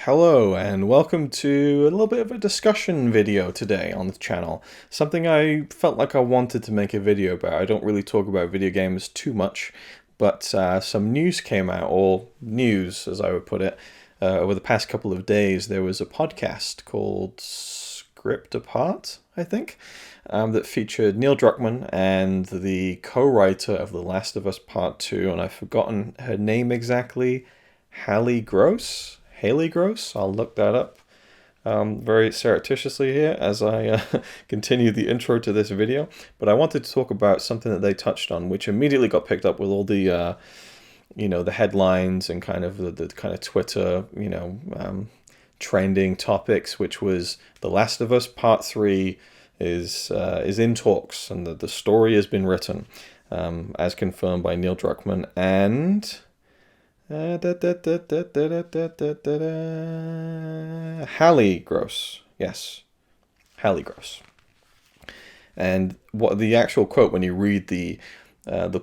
Hello and welcome to a little bit of a discussion video today on the channel. Something I felt like I wanted to make a video about. I don't really talk about video games too much, but some news came out, or news as I would put it, over the past couple of days. There was a podcast called Script Apart, I think, that featured Neil Druckmann and the co-writer of The Last of Us Part 2, and I've forgotten her name exactly, Haley Gross? Haley Gross? I'll look that up very surreptitiously here as I continue the intro to this video. But I wanted to talk about something that they touched on, which immediately got picked up with all the, the headlines and kind of the kind of Twitter, trending topics, which was The Last of Us Part 3 is in talks, and the story has been written, as confirmed by Neil Druckmann and Haley Gross. Yes, Haley Gross. And what the actual quote, when you read the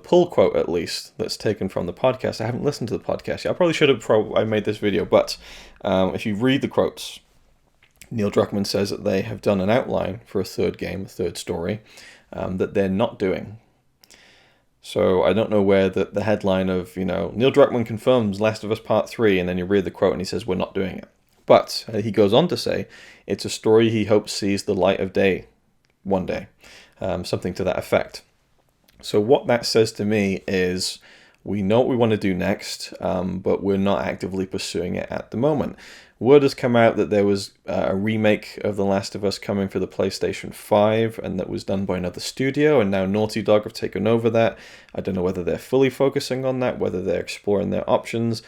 pull quote at least, that's taken from the podcast. I haven't listened to the podcast yet. I probably should have. I made this video, but if you read the quotes, Neil Druckmann says that they have done an outline for a third game, a third story, that they're not doing. So I don't know where the headline of, Neil Druckmann confirms Last of Us Part 3, and then you read the quote and he says, we're not doing it. But he goes on to say, it's a story he hopes sees the light of day one day, something to that effect. So what that says to me is, we know what we want to do next, but we're not actively pursuing it at the moment. Word has come out that there was a remake of The Last of Us coming for the PlayStation 5, and that was done by another studio, and now Naughty Dog have taken over that. I don't know whether they're fully focusing on that, whether they're exploring their options.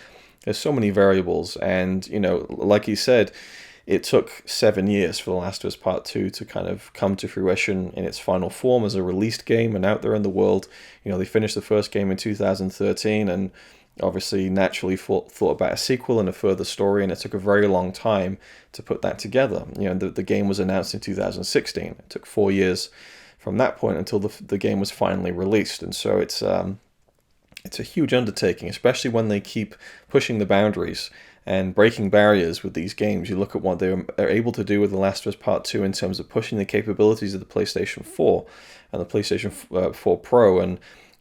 There's so many variables, and, like he said, it took 7 years for The Last of Us Part 2 to kind of come to fruition in its final form as a released game and out there in the world. They finished the first game in 2013 and obviously naturally thought about a sequel and a further story, and it took a very long time to put that together. The game was announced in 2016. It took 4 years from that point until the game was finally released, and so it's a huge undertaking, especially when they keep pushing the boundaries and breaking barriers with these games. You look at what they're able to do with The Last of Us Part 2 in terms of pushing the capabilities of the PlayStation 4 and the PlayStation 4 Pro, and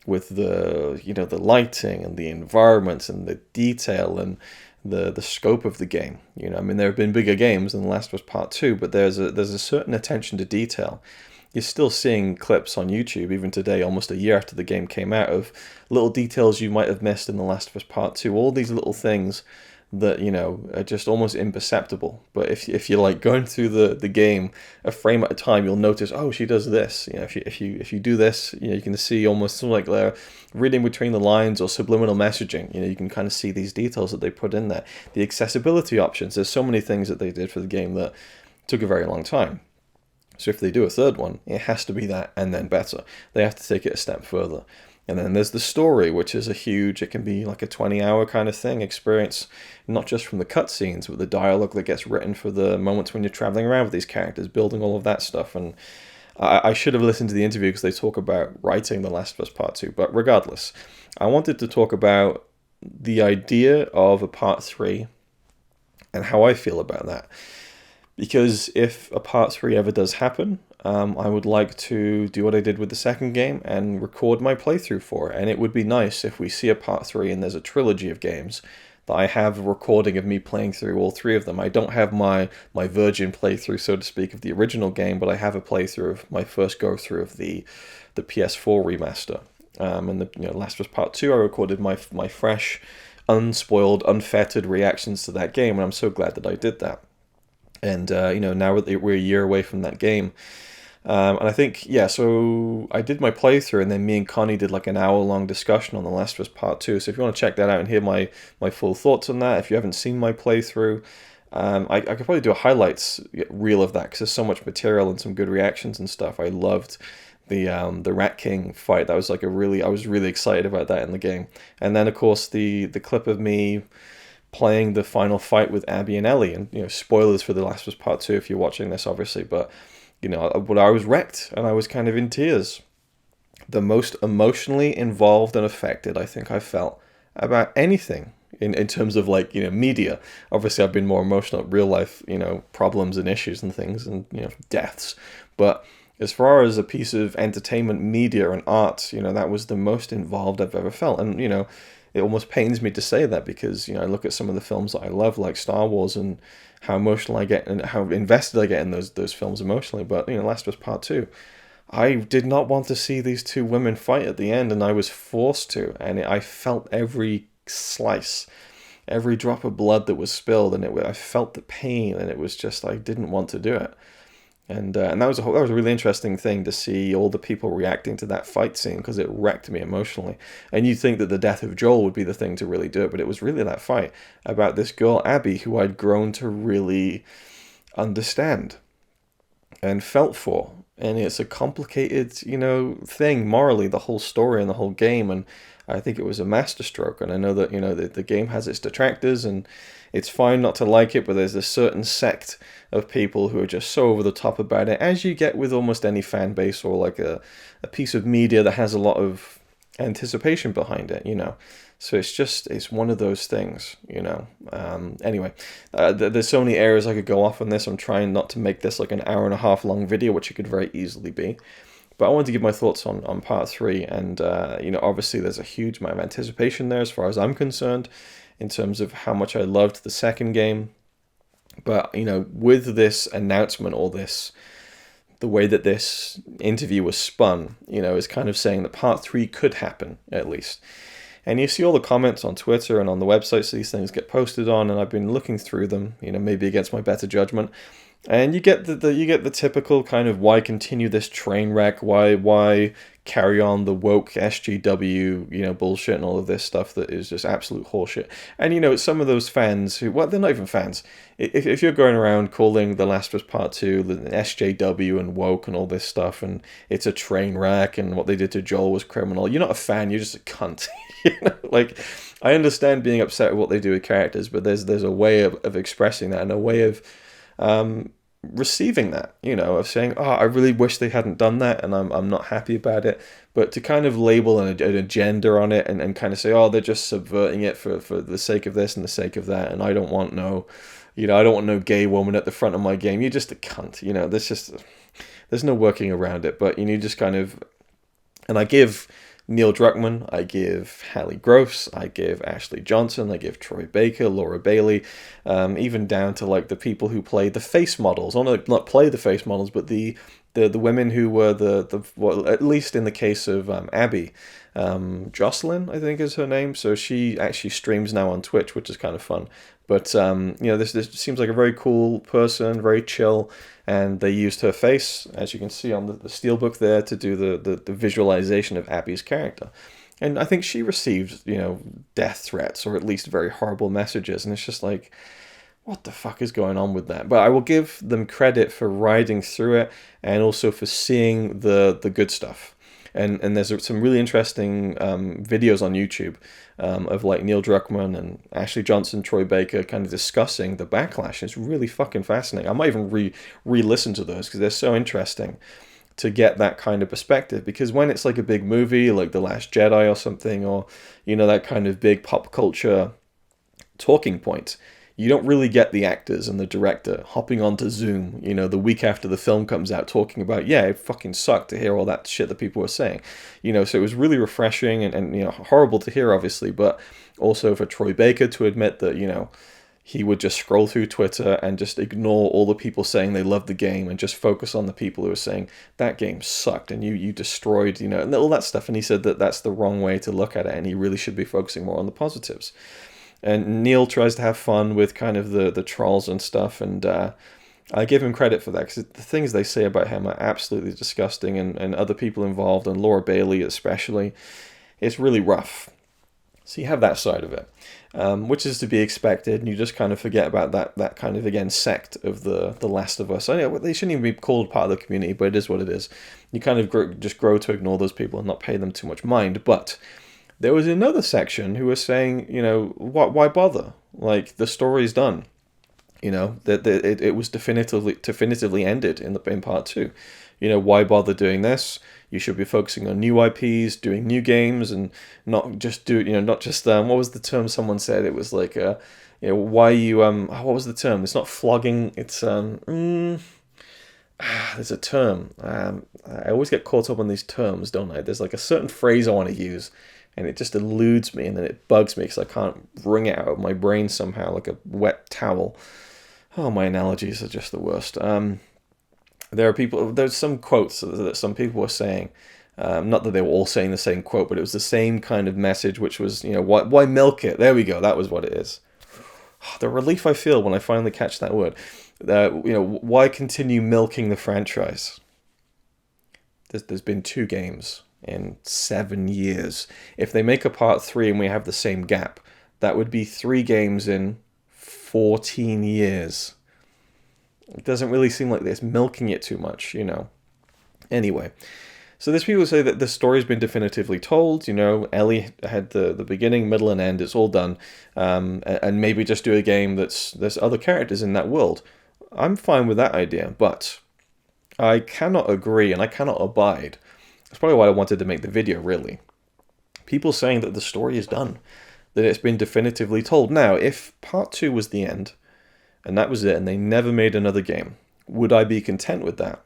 with the lighting and the environments and the detail and the scope of the game. There have been bigger games than The Last of Us Part 2, but there's a certain attention to detail. You're still seeing clips on YouTube, even today, almost a year after the game came out, of little details you might have missed in The Last of Us Part 2. All these little things that are just almost imperceptible, but if you're like going through the game a frame at a time, you'll notice, oh, she does this. If you do this, you can see almost something like they're reading between the lines or subliminal messaging. You can kind of see these details that they put in there. The accessibility options, there's so many things that they did for the game that took a very long time. So if they do a third one, it has to be that and then better. They have to take it a step further. And then there's the story, which is it can be like a 20-hour kind of thing, experience, not just from the cutscenes, but the dialogue that gets written for the moments when you're traveling around with these characters, building all of that stuff. And I should have listened to the interview because they talk about writing The Last of Us Part 2. But regardless, I wanted to talk about the idea of a Part 3 and how I feel about that. Because if a Part 3 ever does happen, I would like to do what I did with the second game and record my playthrough for it. And it would be nice if we see a Part 3 and there's a trilogy of games, that I have a recording of me playing through all three of them. I don't have my virgin playthrough, so to speak, of the original game, but I have a playthrough of my first go-through of the PS4 remaster. And the Last of Us Part 2, I recorded my fresh, unspoiled, unfettered reactions to that game, and I'm so glad that I did that. And, now we're a year away from that game. And I think, so I did my playthrough, and then me and Connie did like an hour-long discussion on The Last of Us Part 2. So if you want to check that out and hear my full thoughts on that, if you haven't seen my playthrough, I could probably do a highlights reel of that, because there's so much material and some good reactions and stuff. I loved the Rat King fight. That was I was really excited about that in the game. And then, of course, the clip of me playing the final fight with Abby and Ellie, and spoilers for The Last of Us Part 2 if you're watching this, obviously, but but I was wrecked and I was kind of in tears. The most emotionally involved and affected I think I felt about anything in terms of like, media. Obviously, I've been more emotional at real life, problems and issues and things and, deaths. But as far as a piece of entertainment media and art, that was the most involved I've ever felt. And, it almost pains me to say that because, I look at some of the films that I love, like Star Wars, and how emotional I get and how invested I get in those films emotionally. But, Last of Us Part 2, I did not want to see these two women fight at the end, and I was forced to. And I felt every slice, every drop of blood that was spilled, and I felt the pain, and it was just, I didn't want to do it. And that was a really interesting thing to see all the people reacting to that fight scene, because it wrecked me emotionally. And you'd think that the death of Joel would be the thing to really do it, but it was really that fight about this girl, Abby, who I'd grown to really understand and felt for. And it's a complicated, thing morally, the whole story and the whole game. And I think it was a masterstroke. And I know that, the game has its detractors, and it's fine not to like it, but there's a certain sect of people who are just so over the top about it, as you get with almost any fan base or like a piece of media that has a lot of anticipation behind it, So it's one of those things, Anyway, there's so many areas I could go off on this. I'm trying not to make this like an hour and a half long video, which it could very easily be. But I wanted to give my thoughts on part 3, and obviously there's a huge amount of anticipation there as far as I'm concerned, in terms of how much I loved the second game. But with this announcement, or the way that this interview was spun, is kind of saying that part 3 could happen at least. And you see all the comments on Twitter and on the websites these things get posted on, and I've been looking through them, maybe against my better judgment. And you get the typical kind of, why continue this train wreck? Why carry on the woke SJW, bullshit and all of this stuff that is just absolute horseshit. And some of those fans who, well, they're not even fans. If you're going around calling The Last of Us Part 2 the SJW and woke and all this stuff, and it's a train wreck, and what they did to Joel was criminal, you're not a fan. You're just a cunt. Like, I understand being upset with what they do with characters, but there's a way of expressing that, and a way of receiving that, of saying, oh, I really wish they hadn't done that, and I'm not happy about it. But to kind of label an agenda on it, and kind of say, oh, they're just subverting it for the sake of this and the sake of that, and I don't want no gay woman at the front of my game. You're just a cunt. There's no working around it. But just kind of, and I give Neil Druckmann, I give Hallie Gross, I give Ashley Johnson, I give Troy Baker, Laura Bailey, even down to like the people who play the face models. Not play the face models, but the women who were well, at least in the case of Abby, Jocelyn, I think is her name. So she actually streams now on Twitch, which is kind of fun. But this seems like a very cool person, very chill, and they used her face, as you can see on the steelbook there, to do the visualization of Abby's character. And I think she received, death threats, or at least very horrible messages, and it's just like, what the fuck is going on with that? But I will give them credit for riding through it, and also for seeing the good stuff. And there's some really interesting videos on YouTube of like Neil Druckmann and Ashley Johnson, Troy Baker kind of discussing the backlash. It's really fucking fascinating. I might even re-listen to those, because they're so interesting to get that kind of perspective. Because when it's like a big movie like The Last Jedi or something, or that kind of big pop culture talking point, you don't really get the actors and the director hopping onto Zoom, the week after the film comes out, talking about, yeah, it fucking sucked to hear all that shit that people were saying. So it was really refreshing and horrible to hear, obviously, but also for Troy Baker to admit that, he would just scroll through Twitter and just ignore all the people saying they loved the game, and just focus on the people who were saying, that game sucked and you destroyed, and all that stuff. And he said that that's the wrong way to look at it, and he really should be focusing more on the positives. And Neil tries to have fun with kind of the trolls and stuff, and I give him credit for that, because the things they say about him are absolutely disgusting, and other people involved, and Laura Bailey especially, it's really rough. So you have that side of it, which is to be expected, and you just kind of forget about that kind of, again, sect of the Last of Us. I know they shouldn't even be called part of the community, but it is what it is. You kind of just grow to ignore those people and not pay them too much mind, but there was another section who was saying, why bother? Like, the story's done. That it was definitively ended in part 2. Why bother doing this? You should be focusing on new IPs, doing new games, and not just what was the term someone said? It was like, why you what was the term? It's not flogging. It's there's a term. I always get caught up on these terms, don't I? There's like a certain phrase I want to use, and it just eludes me, and then it bugs me because I can't wring it out of my brain somehow like a wet towel. Oh, my analogies are just the worst. There's some quotes that some people were saying. Not that they were all saying the same quote, but it was the same kind of message, which was, why milk it? There we go. That was what it is. The relief I feel when I finally catch that word. Why continue milking the franchise? There's been 2 games in 7 years. If they make a part 3 and we have the same gap, that would be 3 games in 14 years. It doesn't really seem like it's milking it too much, Anyway, so there's people who say that the story's been definitively told. Ellie had the beginning, middle, and end. It's all done. And maybe just do a game there's other characters in that world. I'm fine with that idea, but I cannot agree and I cannot abide. That's probably why I wanted to make the video, really. People saying that the story is done, that it's been definitively told. Now, if part 2 was the end, and that was it, and they never made another game, would I be content with that?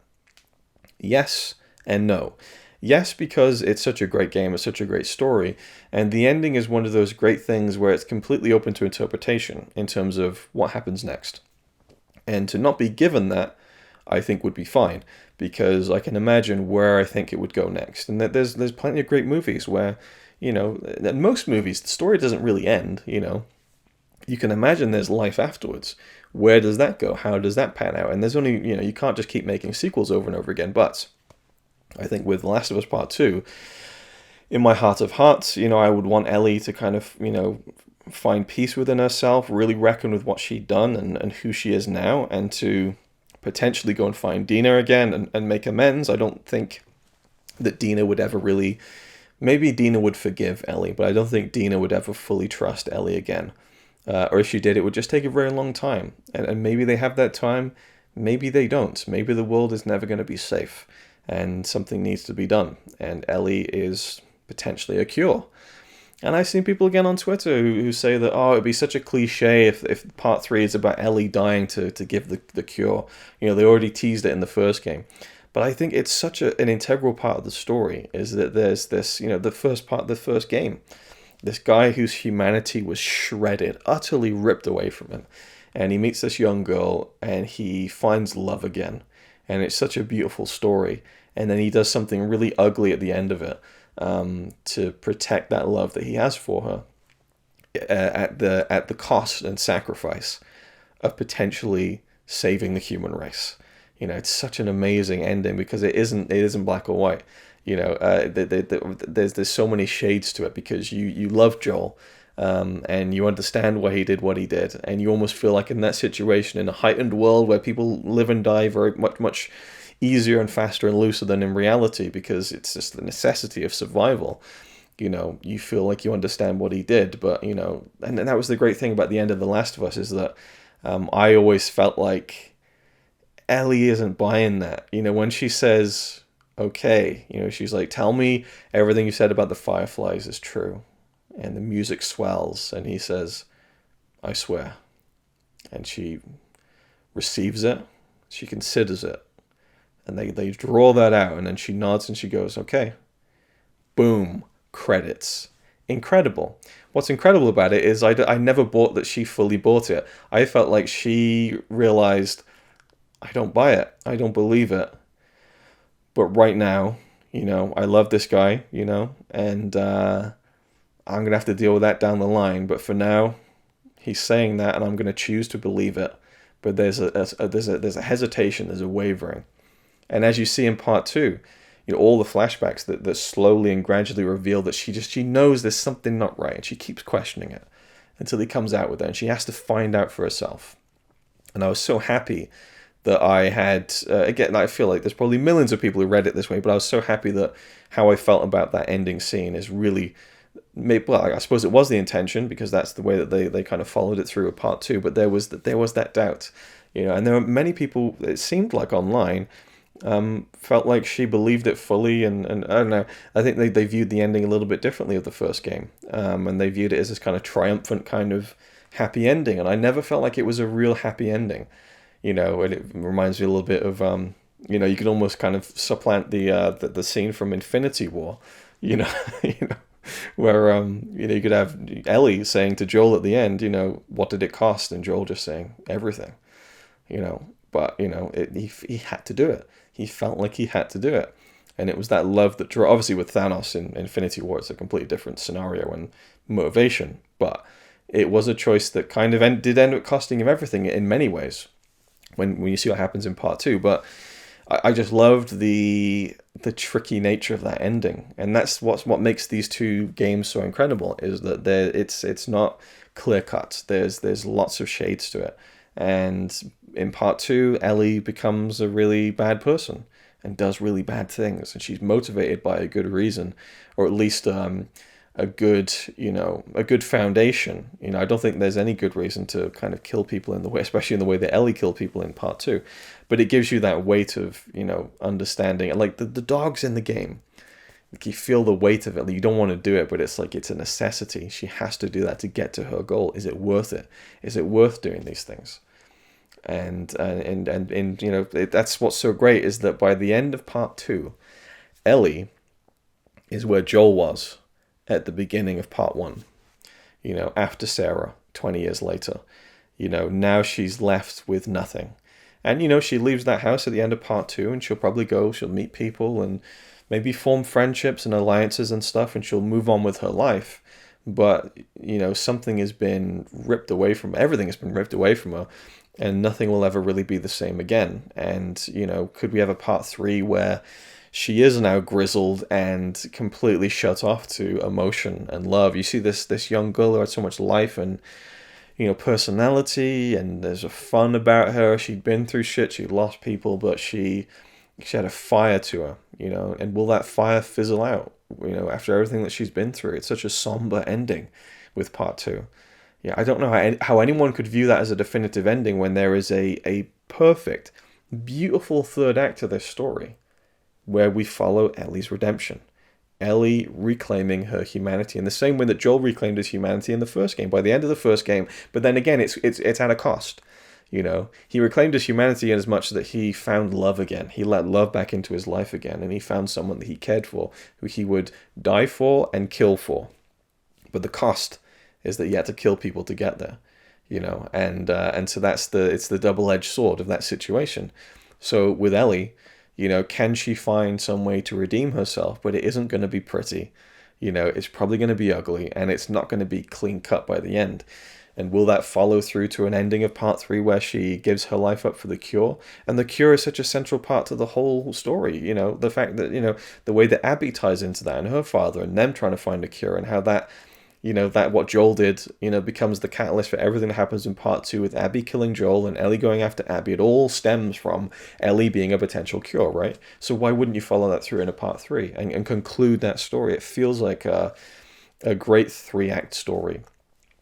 Yes and no. Yes, because it's such a great game, it's such a great story, and the ending is one of those great things where it's completely open to interpretation in terms of what happens next. And to not be given that, I think would be fine, because I can imagine where I think it would go next. And that there's plenty of great movies where, in most movies, the story doesn't really end, You can imagine there's life afterwards. Where does that go? How does that pan out? And there's only, you can't just keep making sequels over and over again. But I think with The Last of Us Part 2, in my heart of hearts, I would want Ellie to kind of, find peace within herself, really reckon with what she'd done and who she is now, and to potentially go and find Dina again and make amends. I don't think that Dina would ever really... Maybe Dina would forgive Ellie, but I don't think Dina would ever fully trust Ellie again. Or if she did, it would just take a very long time. And maybe they have that time, maybe they don't. Maybe the world is never going to be safe, and something needs to be done. And Ellie is potentially a cure. And I've seen people again on Twitter who say that, it'd be such a cliche if part 3 is about Ellie dying to give the cure. They already teased it in the first game. But I think it's such an integral part of the story, is that there's this, the first part of the first game. This guy whose humanity was shredded, utterly ripped away from him. And he meets this young girl, and he finds love again. And it's such a beautiful story. And then he does something really ugly at the end of it. To protect that love that he has for her at the cost and sacrifice of potentially saving the human race. It's such an amazing ending because it isn't black or white. There's so many shades to it because you love Joel, and you understand why he did what he did, and you almost feel like in that situation, in a heightened world where people live and die very much easier and faster and looser than in reality because it's just the necessity of survival. You feel like you understand what he did, but and that was the great thing about the end of The Last of Us, is that I always felt like Ellie isn't buying that. When she says, okay, she's like, tell me everything you said about the Fireflies is true, and the music swells, and he says, I swear. And she receives it, she considers it, and they draw that out, and then she nods and she goes, okay. Boom. Credits. Incredible. What's incredible about it is I never bought that she fully bought it. I felt like she realized, I don't buy it. I don't believe it. But right now, I love this guy, and I'm going to have to deal with that down the line. But for now, he's saying that, and I'm going to choose to believe it. But there's a hesitation, there's a wavering. And as you see in part 2, all the flashbacks that slowly and gradually reveal that she knows there's something not right, and she keeps questioning it until he comes out with it, and she has to find out for herself. And I was so happy that I had, again, I feel like there's probably millions of people who read it this way, but I was so happy that how I felt about that ending scene is really, well, I suppose it was the intention, because that's the way that they kind of followed it through with part 2, but there was that doubt, and there were many people, it seemed like online, Felt like she believed it fully, and I don't know. I think they viewed the ending a little bit differently of the first game, and they viewed it as this kind of triumphant kind of happy ending. And I never felt like it was a real happy ending, And it reminds me a little bit of you could almost kind of supplant the scene from Infinity War, you know, you know, where you could have Ellie saying to Joel at the end, what did it cost, and Joel just saying everything, but he had to do it. He felt like he had to do it, and it was that love that drew. Obviously, with Thanos in Infinity War, it's a completely different scenario and motivation, but it was a choice that kind of did end up costing him everything in many ways. When you see what happens in part two, but I just loved the tricky nature of that ending, and that's what makes these two games so incredible. Is that it's not clear cut. There's lots of shades to it, and in part two, Ellie becomes a really bad person and does really bad things, and she's motivated by a good reason, or at least a good foundation. I don't think there's any good reason to kind of kill people in the way, especially in the way that Ellie killed people in part two. But it gives you that weight of, understanding. And like the dogs in the game, like you feel the weight of it. Like you don't want to do it, but it's like it's a necessity. She has to do that to get to her goal. Is it worth it? Is it worth doing these things? And that's what's so great, is that by the end of part two, Ellie is where Joel was at the beginning of part one, after Sarah, 20 years later. Now she's left with nothing. And, she leaves that house at the end of part two, and she'll probably she'll meet people and maybe form friendships and alliances and stuff, and she'll move on with her life. But, something has been ripped away from her. Everything has been ripped away from her, and nothing will ever really be the same again. And, could we have a part three where she is now grizzled and completely shut off to emotion and love? You see this young girl who had so much life and personality, and there's a fun about her. She'd been through shit, she lost people, but she had a fire to her, and will that fire fizzle out, after everything that she's been through? It's such a somber ending with part two. Yeah, I don't know how anyone could view that as a definitive ending when there is a perfect, beautiful third act to this story where we follow Ellie's redemption. Ellie reclaiming her humanity in the same way that Joel reclaimed his humanity in the first game, by the end of the first game. But then again, it's at a cost. He reclaimed his humanity in as much that he found love again. He let love back into his life again, and he found someone that he cared for, who he would die for and kill for. But the cost is that he had to kill people to get there. And so it's the double-edged sword of that situation. So with Ellie, can she find some way to redeem herself? But it isn't going to be pretty. It's probably going to be ugly, and it's not going to be clean cut by the end. And will that follow through to an ending of part three where she gives her life up for the cure? And the cure is such a central part to the whole story. The fact that, the way that Abby ties into that, and her father, and them trying to find a cure, and how that that what Joel did, becomes the catalyst for everything that happens in part two, with Abby killing Joel and Ellie going after Abby. It all stems from Ellie being a potential cure, right? So why wouldn't you follow that through in a part three and conclude that story? It feels like a great 3-act story.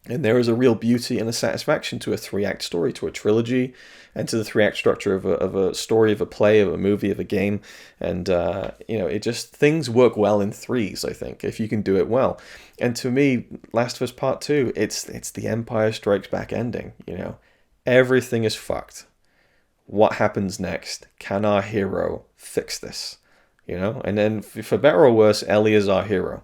And there is a real beauty and a satisfaction to a 3-act story, to a trilogy, and to the 3-act structure of a story, of a play, of a movie, of a game. And, it just, things work well in threes, I think, if you can do it well. And to me, Last of Us Part 2, it's the Empire Strikes Back ending, Everything is fucked. What happens next? Can our hero fix this? And then, for better or worse, Ellie is our hero,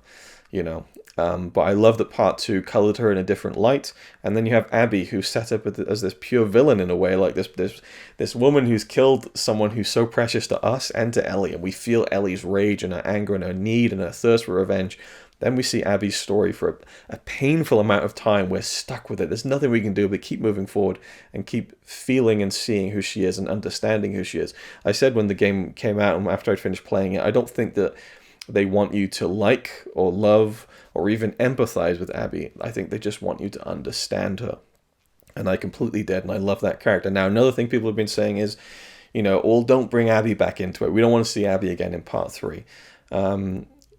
But I love that part two colored her in a different light, and then you have Abby, who's set up as this pure villain in a way, like this woman who's killed someone who's so precious to us and to Ellie, and we feel Ellie's rage and her anger and her need and her thirst for revenge. Then we see Abby's story for a painful amount of time. We're stuck with it. There's nothing we can do but keep moving forward and keep feeling and seeing who she is and understanding who she is. I said when the game came out and after I'd finished playing it, I don't think that they want you to like or love or even empathize with Abby. I think they just want you to understand her. And I completely did, and I love that character. Now, another thing people have been saying is, don't bring Abby back into it. We don't want to see Abby again in part three.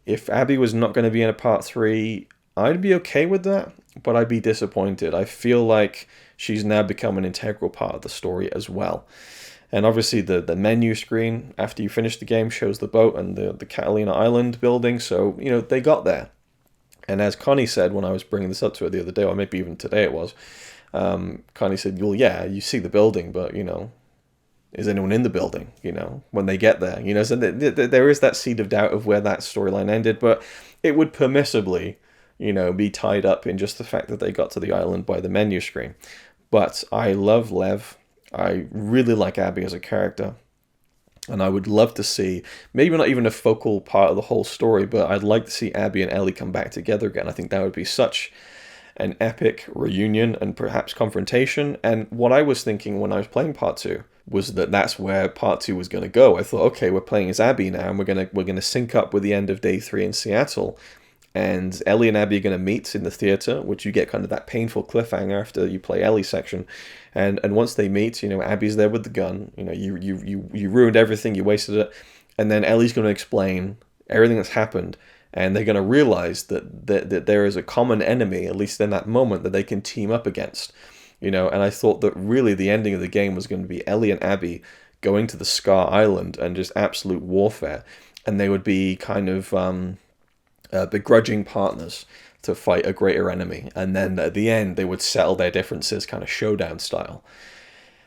If Abby was not going to be in a part three, I'd be okay with that, but I'd be disappointed. I feel like she's now become an integral part of the story as well. And obviously the menu screen after you finish the game shows the boat and the Catalina Island building. So, they got there. And as Connie said when I was bringing this up to her the other day, or maybe even today it was, Connie said, well, yeah, you see the building, but, is anyone in the building, when they get there? So there is that seed of doubt of where that storyline ended, but it would permissibly, be tied up in just the fact that they got to the island by the menu screen. But I love Lev. I really like Abby as a character. And I would love to see, maybe not even a focal part of the whole story, but I'd like to see Abby and Ellie come back together again. I think that would be such an epic reunion and perhaps confrontation. And what I was thinking when I was playing part 2 was that that's where part 2 was going to go. I thought, okay, we're playing as Abby now, and we're gonna sync up with the end of day 3 in Seattle. And Ellie and Abby are going to meet in the theater, which you get kind of that painful cliffhanger after you play Ellie's section. And once they meet, Abby's there with the gun. You ruined everything, you wasted it. And then Ellie's going to explain everything that's happened. And they're going to realize that there is a common enemy, at least in that moment, that they can team up against. And I thought that really the ending of the game was going to be Ellie and Abby going to the Scar Island and just absolute warfare. And they would be kind of begrudging partners to fight a greater enemy, and then at the end they would settle their differences, kind of showdown style.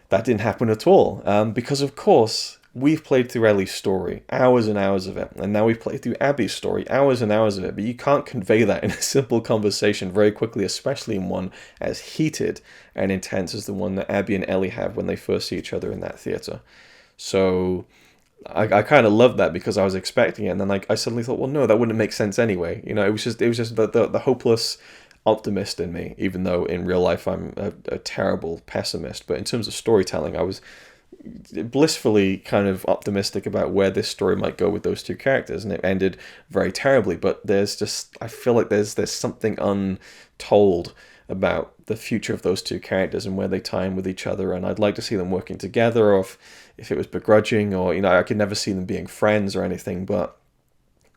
That didn't happen at all, because of course we've played through Ellie's story, hours and hours of it, and now we've played through Abby's story, hours and hours of it, but you can't convey that in a simple conversation very quickly, especially in one as heated and intense as the one that Abby and Ellie have when they first see each other in that theater. So I kind of loved that because I was expecting it, and then I suddenly thought, well, no, that wouldn't make sense anyway. It was just the hopeless optimist in me, even though in real life I'm a terrible pessimist. But in terms of storytelling, I was blissfully kind of optimistic about where this story might go with those two characters, and it ended very terribly. But I feel like there's something untold about the future of those two characters and where they tie in with each other, and I'd like to see them working together, or if it was begrudging, or I could never see them being friends or anything, but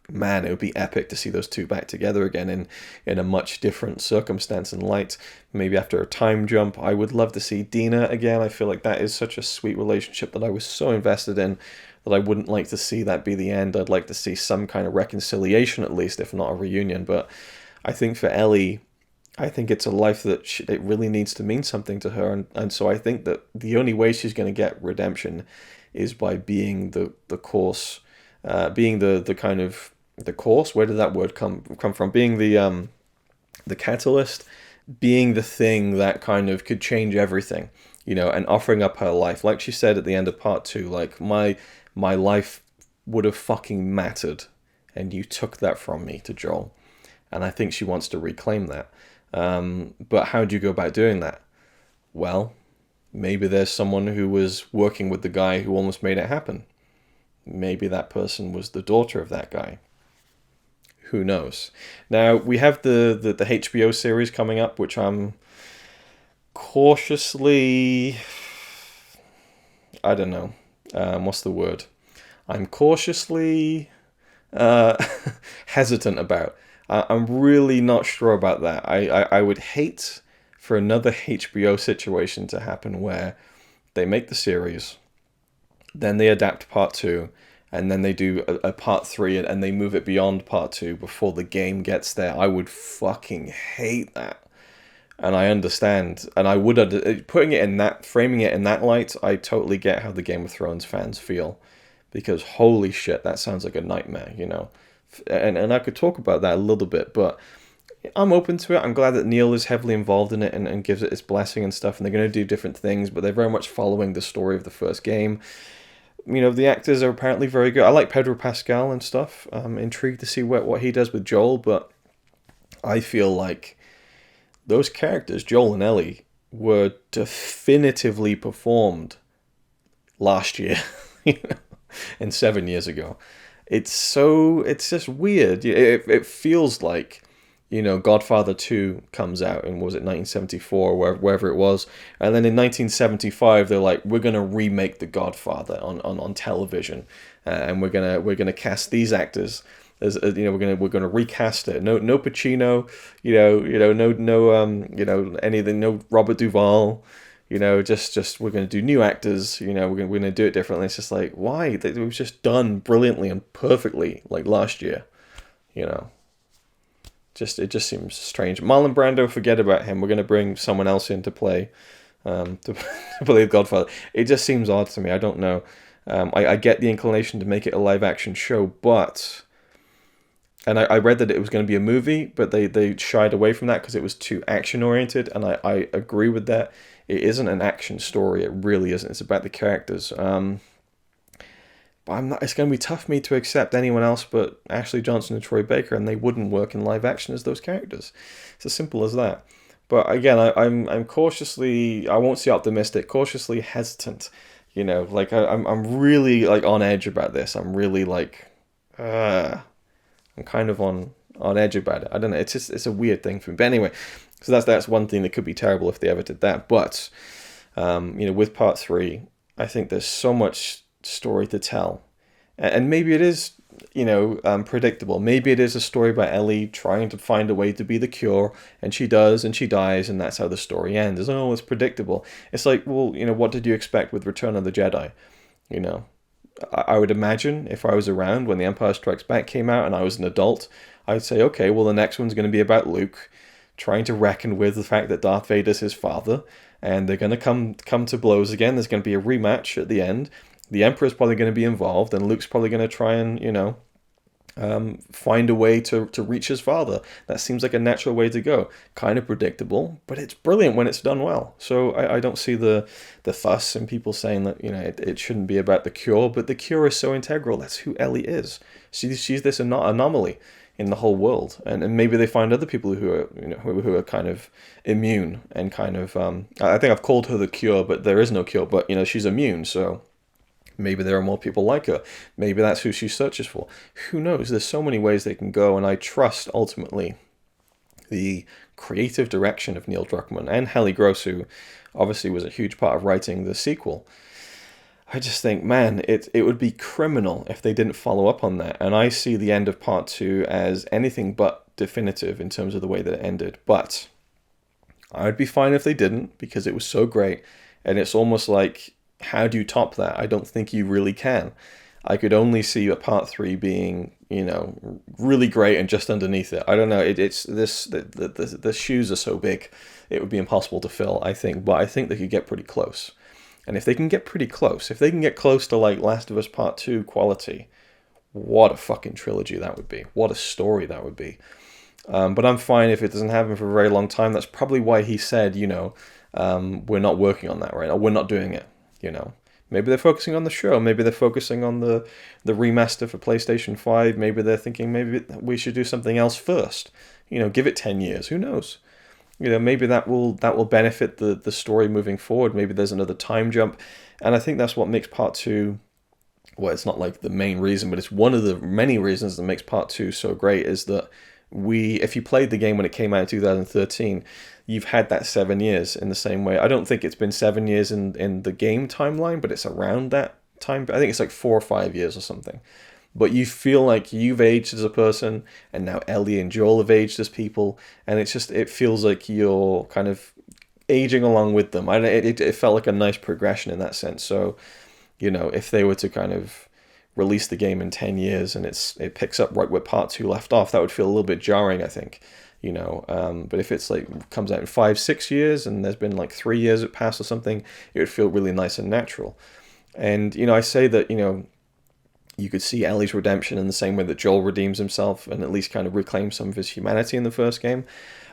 man, it would be epic to see those two back together again in a much different circumstance and light. Maybe after a time jump. I would love to see Dina again. I feel like that is such a sweet relationship that I was so invested in that I wouldn't like to see that be the end. I'd like to see some kind of reconciliation at least, if not a reunion. But I think for Ellie, I think it's a life that it really needs to mean something to her, and so I think that the only way she's going to get redemption is by being the course, being the kind of the course. Where did that word come from? Being the catalyst, being the thing that kind of could change everything, and offering up her life, like she said at the end of part 2. Like my life would have fucking mattered, and you took that from me, to Joel, and I think she wants to reclaim that. But how do you go about doing that? Well, maybe there's someone who was working with the guy who almost made it happen. Maybe that person was the daughter of that guy. Who knows? Now, we have the HBO series coming up, which I'm cautiously... I don't know. What's the word? I'm cautiously hesitant about. I'm really not sure about that. I would hate for another HBO situation to happen where they make the series, then they adapt part 2, and then they do a part 3 and they move it beyond part 2 before the game gets there. I would fucking hate that. And I understand, and I would framing it in that light, I totally get how the Game of Thrones fans feel, because holy shit, that sounds like a nightmare, And I could talk about that a little bit, but I'm open to it. I'm glad that Neil is heavily involved in it and gives it his blessing and stuff, and they're going to do different things, but they're very much following the story of the first game. The actors are apparently very good. I like Pedro Pascal and stuff. I'm intrigued to see what he does with Joel, but I feel like those characters, Joel and Ellie, were definitively performed last year, and 7 years ago. It's just weird. It feels like, Godfather 2 comes out in, was it 1974 or wherever it was, and then in 1975 they're like, we're gonna remake The Godfather on television, and we're gonna cast these actors as we're gonna recast it. No Pacino, anything. No Robert Duvall. just we're going to do new actors, we're going to do it differently. It's just like, why? It was just done brilliantly and perfectly like last year, you know. It just seems strange. Marlon Brando, forget about him. We're going to bring someone else in to play, to play the Godfather. It just seems odd to me. I don't know. I get the inclination to make it a live action show, but, and I read that it was going to be a movie, but they shied away from that because it was too action oriented, and I agree with that. It isn't an action story. It really isn't. It's about the characters. But I'm not. It's going to be tough for me to accept anyone else but Ashley Johnson and Troy Baker, and they wouldn't work in live action as those characters. It's as simple as that. But again, I'm cautiously. I won't say optimistic. Cautiously hesitant. Like I'm really like on edge about this. I'm really like, I'm kind of on edge about it. I don't know. It's a weird thing for me. But anyway, so that's one thing that could be terrible if they ever did that. But with part 3, I think there's so much story to tell, and maybe it is predictable. Maybe it is a story about Ellie trying to find a way to be the cure, and she does, and she dies, and that's how the story ends. It's predictable. It's like, well, what did you expect with Return of the Jedi? I would imagine if I was around when The Empire Strikes Back came out and I was an adult, I'd say, okay, well, the next one's going to be about Luke trying to reckon with the fact that Darth Vader's his father, and they're going to come to blows again. There's going to be a rematch at the end. The Emperor's probably going to be involved, and Luke's probably going to try and, find a way to reach his father. That seems like a natural way to go. Kind of predictable, but it's brilliant when it's done well. So I don't see the fuss and people saying that, it shouldn't be about the cure, but the cure is so integral. That's who Ellie is. She's this anomaly in the whole world, and maybe they find other people who are who are kind of immune and kind of I think I've called her the cure, but there is no cure. But she's immune, so maybe there are more people like her. Maybe that's who she searches for. Who knows? There's so many ways they can go, and I trust ultimately the creative direction of Neil Druckmann and Hallie Gross, who obviously was a huge part of writing the sequel. I just think, man, it would be criminal if they didn't follow up on that. And I see the end of part 2 as anything but definitive in terms of the way that it ended. But I would be fine if they didn't, because it was so great. And it's almost like, how do you top that? I don't think you really can. I could only see a part 3 being, really great and just underneath it. I don't know. It's this. The shoes are so big, it would be impossible to fill, I think. But I think they could get pretty close. And if they can get pretty close, if they can get close to like Last of Us Part 2 quality, what a fucking trilogy that would be. What a story that would be. But I'm fine if it doesn't happen for a very long time. That's probably why he said, we're not working on that right now. We're not doing it. Maybe they're focusing on the show. Maybe they're focusing on the remaster for PlayStation 5. Maybe they're thinking maybe we should do something else first. Give it 10 years. Who knows? Maybe that will benefit the story moving forward. Maybe there's another time jump. And I think that's what makes part 2, well, it's not like the main reason, but it's one of the many reasons that makes part 2 so great, is that if you played the game when it came out in 2013, you've had that 7 years in the same way. I don't think it's been 7 years in the game timeline, but it's around that time. I think it's like 4 or 5 years or something. But you feel like you've aged as a person, and now Ellie and Joel have aged as people, and it feels like you're kind of aging along with them. It felt like a nice progression in that sense. So, if they were to kind of release the game in 10 years and it picks up right where part 2 left off, that would feel a little bit jarring, I think. But if it's like comes out in 5-6 years and there's been like 3 years that passed or something, it would feel really nice and natural. And I say that you could see Ellie's redemption in the same way that Joel redeems himself and at least kind of reclaims some of his humanity in the first game.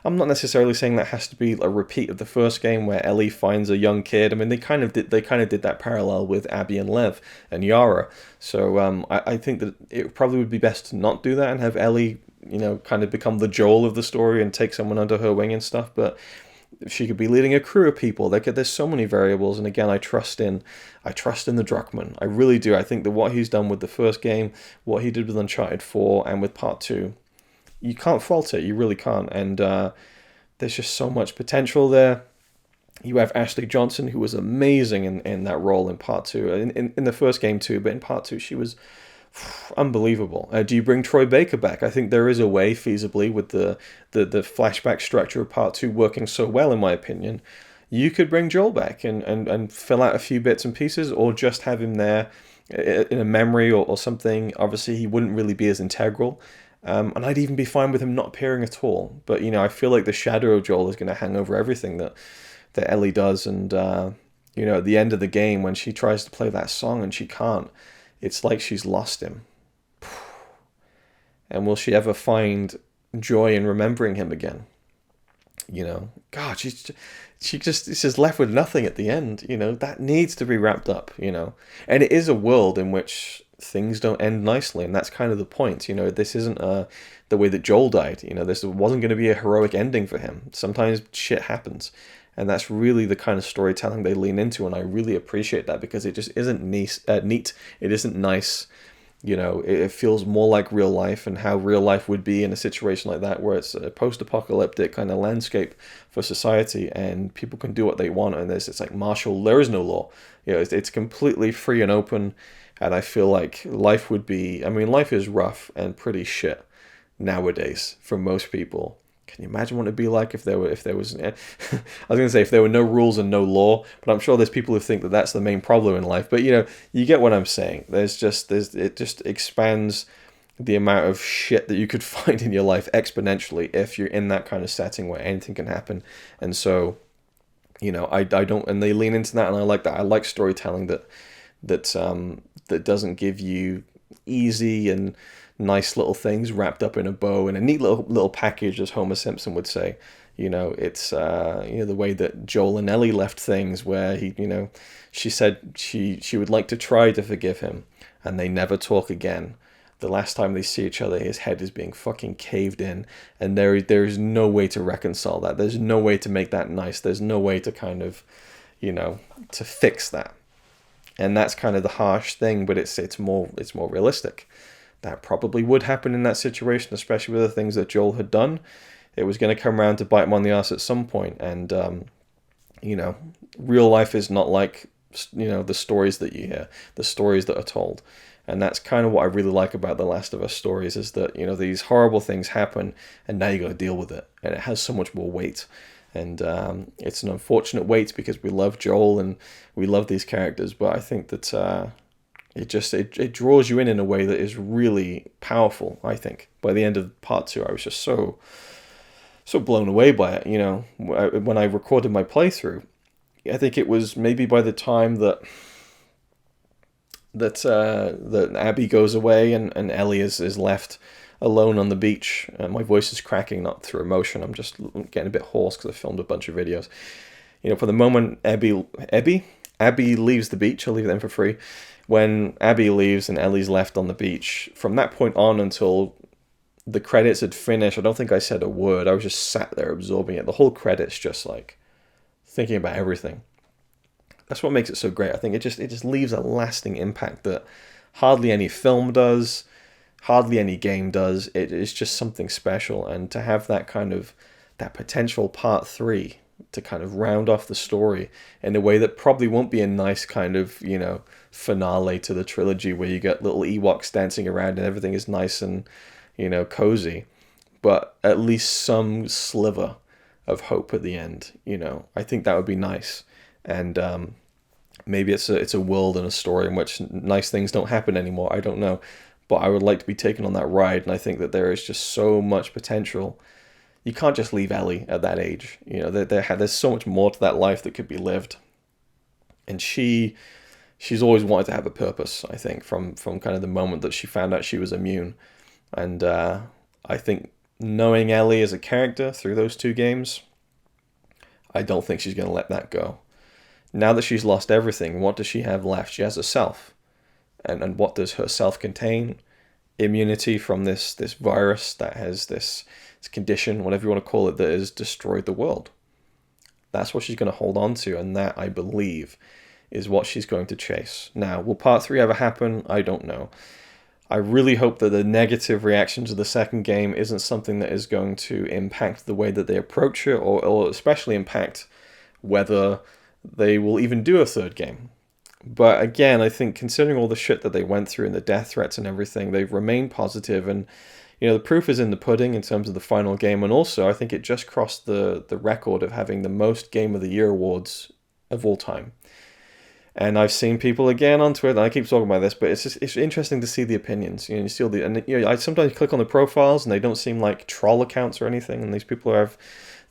I'm not necessarily saying that has to be a repeat of the first game where Ellie finds a young kid. I mean, they kind of did that parallel with Abby and Lev and Yara. So I think that it probably would be best to not do that and have Ellie, kind of become the Joel of the story and take someone under her wing and stuff. But she could be leading a crew of people. There's so many variables, and again, I trust in the Druckmann. I really do. I think that what he's done with the first game, what he did with Uncharted 4, and with Part 2, you can't fault it. You really can't. And there's just so much potential there. You have Ashley Johnson, who was amazing in that role in Part 2, in the first game too, but in Part 2 she was unbelievable. Do you bring Troy Baker back? I think there is a way, feasibly, with the flashback structure of Part 2 working so well, in my opinion. you could bring Joel back and fill out a few bits and pieces, or just have him there in a memory or something. Obviously, he wouldn't really be as integral. And I'd even be fine with him not appearing at all. But, I feel like the shadow of Joel is going to hang over everything that Ellie does. And, at the end of the game, when she tries to play that song and she can't, it's like she's lost him. And will she ever find joy in remembering him again? God, she's just left with nothing at the end. That needs to be wrapped up. And it is a world in which things don't end nicely, and that's kind of the point. This isn't the way that Joel died. This wasn't going to be a heroic ending for him. Sometimes shit happens, and that's really the kind of storytelling they lean into, and I really appreciate that, because it just isn't neat. It isn't nice. It feels more like real life, and how real life would be in a situation like that, where it's a post-apocalyptic kind of landscape for society, and people can do what they want, and it's like martial. There is no law. It's completely free and open, and I feel like life would be. I mean, life is rough and pretty shit nowadays for most people. Can you imagine what it'd be like if there was I was going to say if there were no rules and no law, but I'm sure there's people who think that that's the main problem in life. But you get what I'm saying. It just expands the amount of shit that you could find in your life exponentially if you're in that kind of setting where anything can happen. And so, I don't, and they lean into that, and I like that. I like storytelling that doesn't give you easy and nice little things wrapped up in a bow and a neat little package, as Homer Simpson would say. It's the way that Joel and Ellie left things, where she said she would like to try to forgive him, and they never talk again. The last time they see each other, his head is being fucking caved in, and there is no way to reconcile that. There's no way to make that nice. There's no way to kind of, to fix that. And that's kind of the harsh thing, but it's more realistic. That probably would happen in that situation, especially with the things that Joel had done. It was going to come around to bite him on the ass at some point. And, real life is not like, the stories that you hear, the stories that are told. And that's kind of what I really like about the Last of Us stories, is that, these horrible things happen, and now you got to deal with it. And it has so much more weight. And it's an unfortunate weight, because we love Joel and we love these characters. But I think that it draws you in a way that is really powerful. I think by the end of part 2, I was just so blown away by it. When I recorded my playthrough, I think it was maybe by the time that Abby goes away and Ellie is left alone on the beach. My voice is cracking, not through emotion. I'm just getting a bit hoarse because I filmed a bunch of videos. For the moment Abby leaves the beach, I'll leave them for free. When Abby leaves and Ellie's left on the beach, from that point on until the credits had finished, I don't think I said a word. I was just sat there absorbing it. The whole credits, just like thinking about everything. That's what makes it so great. I think it just leaves a lasting impact that hardly any film does, hardly any game does. It is just something special, and to have that potential part 3 to kind of round off the story in a way that probably won't be a nice kind of, finale to the trilogy where you get little Ewoks dancing around and everything is nice and, cozy, but at least some sliver of hope at the end. I think that would be nice. And maybe it's a world and a story in which nice things don't happen anymore. I don't know, but I would like to be taken on that ride, and I think that there is just so much potential. You can't just leave Ellie at that age. There's so much more to that life that could be lived. And she's always wanted to have a purpose, I think, from kind of the moment that she found out she was immune. And I think knowing Ellie as a character through those 2 games, I don't think she's going to let that go. Now that she's lost everything, what does she have left? She has herself. And what does her self contain? Immunity from this virus that has this condition, whatever you want to call it, that has destroyed the world. That's what she's going to hold on to, and that, I believe, is what she's going to chase. Now, will part 3 ever happen? I don't know. I really hope that the negative reaction to the second game isn't something that is going to impact the way that they approach it, or especially impact whether they will even do a third game. But again, I think considering all the shit that they went through and the death threats and everything, they've remained positive, and the proof is in the pudding in terms of the final game, and also I think it just crossed the record of having the most Game of the Year awards of all time. And I've seen people again on Twitter, and I keep talking about this, but it's interesting to see the opinions. You see all the, and I sometimes click on the profiles, and they don't seem like troll accounts or anything. And these people have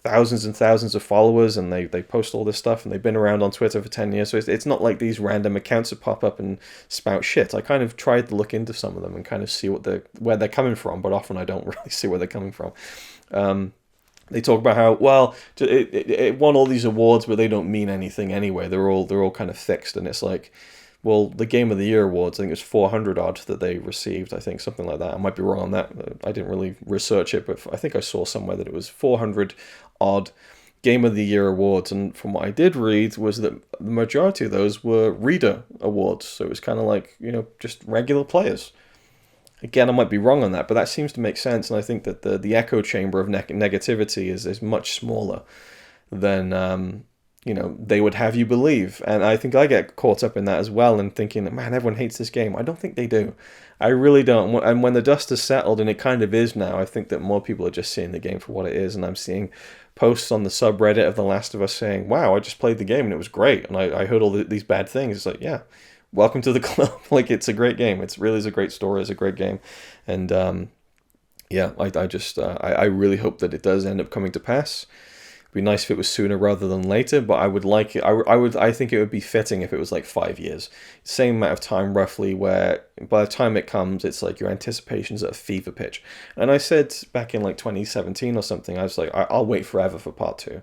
thousands and thousands of followers, and they post all this stuff, and they've been around on Twitter for 10 years. So it's not like these random accounts that pop up and spout shit. I kind of tried to look into some of them and kind of see where they're coming from, but often I don't really see where they're coming from. They talk about how, well, it won all these awards, but they don't mean anything anyway. They're all kind of fixed, and it's like, well, the Game of the Year awards, I think it was 400 odd that they received. I think something like that. I might be wrong on that. I didn't really research it, but I think I saw somewhere that it was 400 odd Game of the Year awards. And from what I did read was that the majority of those were reader awards. So it was kind of like, just regular players. Again, I might be wrong on that, but that seems to make sense. And I think that the echo chamber of negativity is much smaller than, they would have you believe. And I think I get caught up in that as well and thinking that, man, everyone hates this game. I don't think they do. I really don't. And when the dust has settled, and it kind of is now, I think that more people are just seeing the game for what it is. And I'm seeing posts on the subreddit of The Last of Us saying, wow, I just played the game and it was great. And I heard all these bad things. It's like, yeah, welcome to the club. Like, it's a great game. It's really is a great story. It's a great game. And I really hope that it does end up coming to pass. It'd be nice if it was sooner rather than later, but I would like it. I think it would be fitting if it was like 5 years. Same amount of time roughly, where by the time it comes, it's like your anticipation's at a fever pitch. And I said back in like 2017 or something, I was like, I'll wait forever for part 2.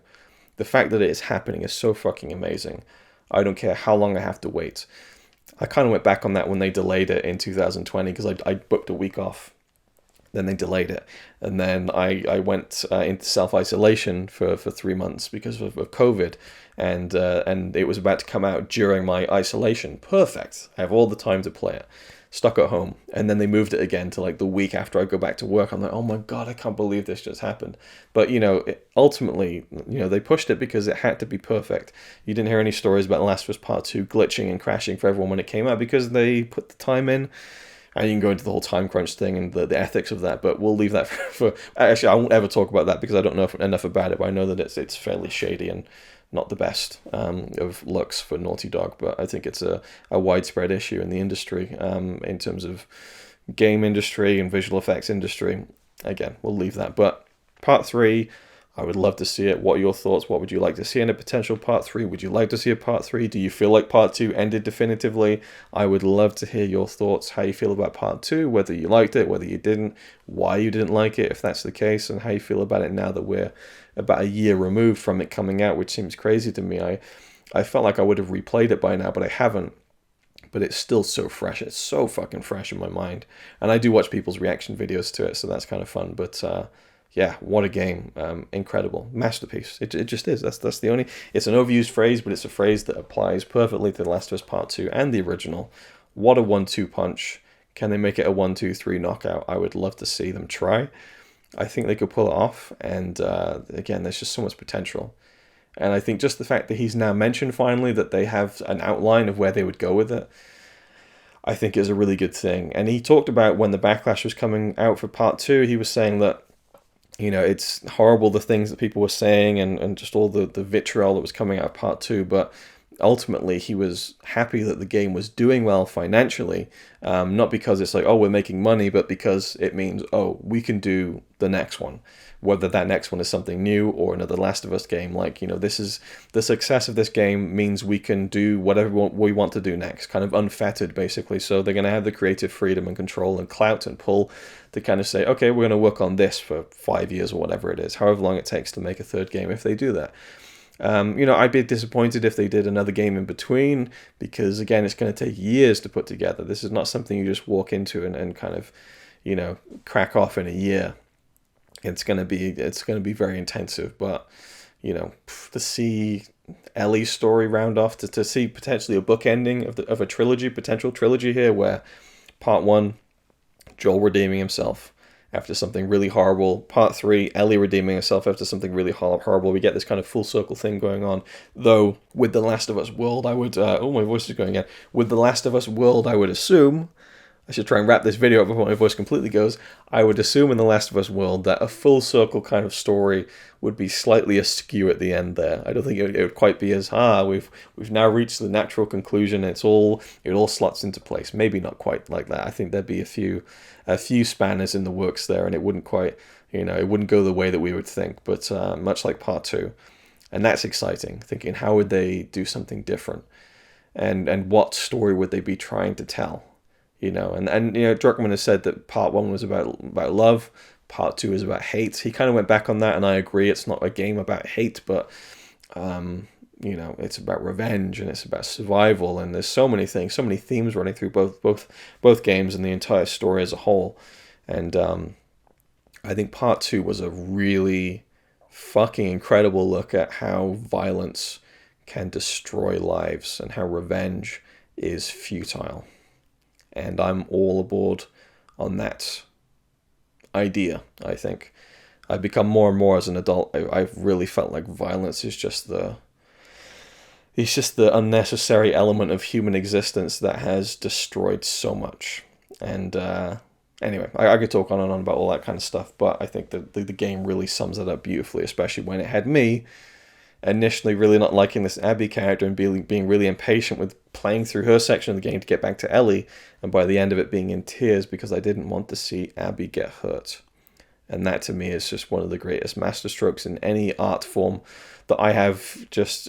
The fact that it is happening is so fucking amazing. I don't care how long I have to wait. I kind of went back on that when they delayed it in 2020 because I booked a week off. Then they delayed it. And then I went into self-isolation for 3 months because of COVID. And it was about to come out during my isolation. Perfect. I have all the time to play it. Stuck at home. And then they moved it again to like the week after I go back to work. I'm like, oh my God, I can't believe this just happened. But, ultimately, they pushed it because it had to be perfect. You didn't hear any stories about Last of Us Part 2 glitching and crashing for everyone when it came out because they put the time in. And you can go into the whole time crunch thing and the ethics of that, but we'll leave that for actually, I won't ever talk about that because I don't know enough about it, but I know that it's fairly shady and not the best of looks for Naughty Dog, but I think it's a widespread issue in the industry in terms of game industry and visual effects industry. Again, we'll leave that. But part 3, I would love to see it. What are your thoughts? What would you like to see in a potential part 3? Would you like to see a part 3? Do you feel like part 2 ended definitively? I would love to hear your thoughts, how you feel about part 2, whether you liked it, whether you didn't, why you didn't like it, if that's the case, and how you feel about it now that we're about a year removed from it coming out, which seems crazy to me. I felt like I would have replayed it by now, but I haven't. But it's still so fresh. It's so fucking fresh in my mind. And I do watch people's reaction videos to it, so that's kind of fun. But yeah, what a game. Incredible. Masterpiece. It just is. That's the only... It's an overused phrase, but it's a phrase that applies perfectly to The Last of Us Part 2 and the original. What a 1-2 punch. Can they make it a 1-2-3 knockout? I would love to see them try. I think they could pull it off. And again, there's just so much potential. And I think just the fact that he's now mentioned finally that they have an outline of where they would go with it, I think is a really good thing. And he talked about when the backlash was coming out for part 2, he was saying that, it's horrible the things that people were saying and just all the vitriol that was coming out of part 2, but ultimately he was happy that the game was doing well financially, not because it's like, oh, we're making money, but because it means, oh, we can do the next one, whether that next one is something new or another Last of Us game. Like, this is the success of this game means we can do whatever we want to do next, kind of unfettered basically. So they're going to have the creative freedom and control and clout and pull to kind of say, okay, we're going to work on this for 5 years or whatever it is, however long it takes to make a third game if they do that. I'd be disappointed if they did another game in between because, again, it's going to take years to put together. This is not something you just walk into and kind of, crack off in a year. It's going to be very intensive, but, to see Ellie's story round off, to see potentially a book ending of a potential trilogy here where part 1, Joel redeeming himself after something really horrible. Part 3, Ellie redeeming herself after something really horrible. We get this kind of full circle thing going on. Though, with The Last of Us world, I would... my voice is going again. With The Last of Us world, I would assume I should try and wrap this video up before my voice completely goes. I would assume in the Last of Us world that a full circle kind of story would be slightly askew at the end there. I don't think it would quite be as, we've now reached the natural conclusion, it all slots into place. Maybe not quite like that. I think there'd be a few spanners in the works there, and it wouldn't quite, it wouldn't go the way that we would think, but much like part 2. And that's exciting, thinking how would they do something different? And what story would they be trying to tell? And Druckmann has said that part 1 was about love, part 2 is about hate. He kind of went back on that, and I agree. It's not a game about hate, but it's about revenge, and it's about survival, and there's so many things, so many themes running through both games and the entire story as a whole. And I think part 2 was a really fucking incredible look at how violence can destroy lives and how revenge is futile. And I'm all aboard on that idea, I think. I've become more and more as an adult. I've really felt like violence is just the unnecessary element of human existence that has destroyed so much. And anyway, I could talk on and on about all that kind of stuff, but I think that the game really sums it up beautifully, especially when it had me initially really not liking this Abby character and being really impatient with playing through her section of the game to get back to Ellie, and by the end of it being in tears because I didn't want to see Abby get hurt. And that to me is just one of the greatest masterstrokes in any art form that I have just,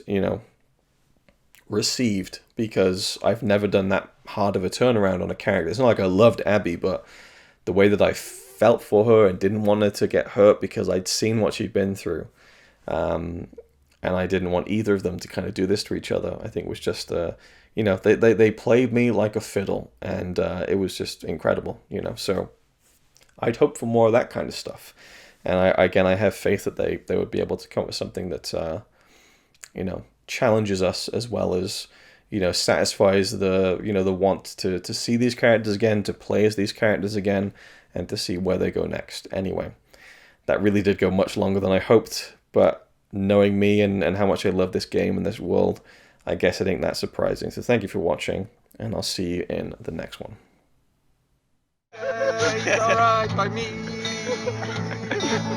received, because I've never done that hard of a turnaround on a character. It's not like I loved Abby, but the way that I felt for her and didn't want her to get hurt because I'd seen what she'd been through. And I didn't want either of them to kind of do this to each other. I think it was just, they played me like a fiddle, and it was just incredible, So I'd hope for more of that kind of stuff. And I have faith that they would be able to come up with something that, challenges us as well as, satisfies the want to see these characters again, to play as these characters again, and to see where they go next. Anyway, that really did go much longer than I hoped, but knowing me and how much I love this game and this world, I guess it ain't that surprising. So thank you for watching, and I'll see you in the next one. It's alright by me.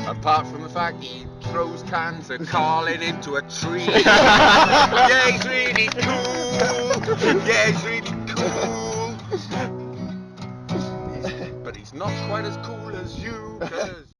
Apart from the fact he throws cans of Carlin into a tree. Yeah, he's really cool. Yeah, he's really cool. But he's not quite as cool as you, 'cause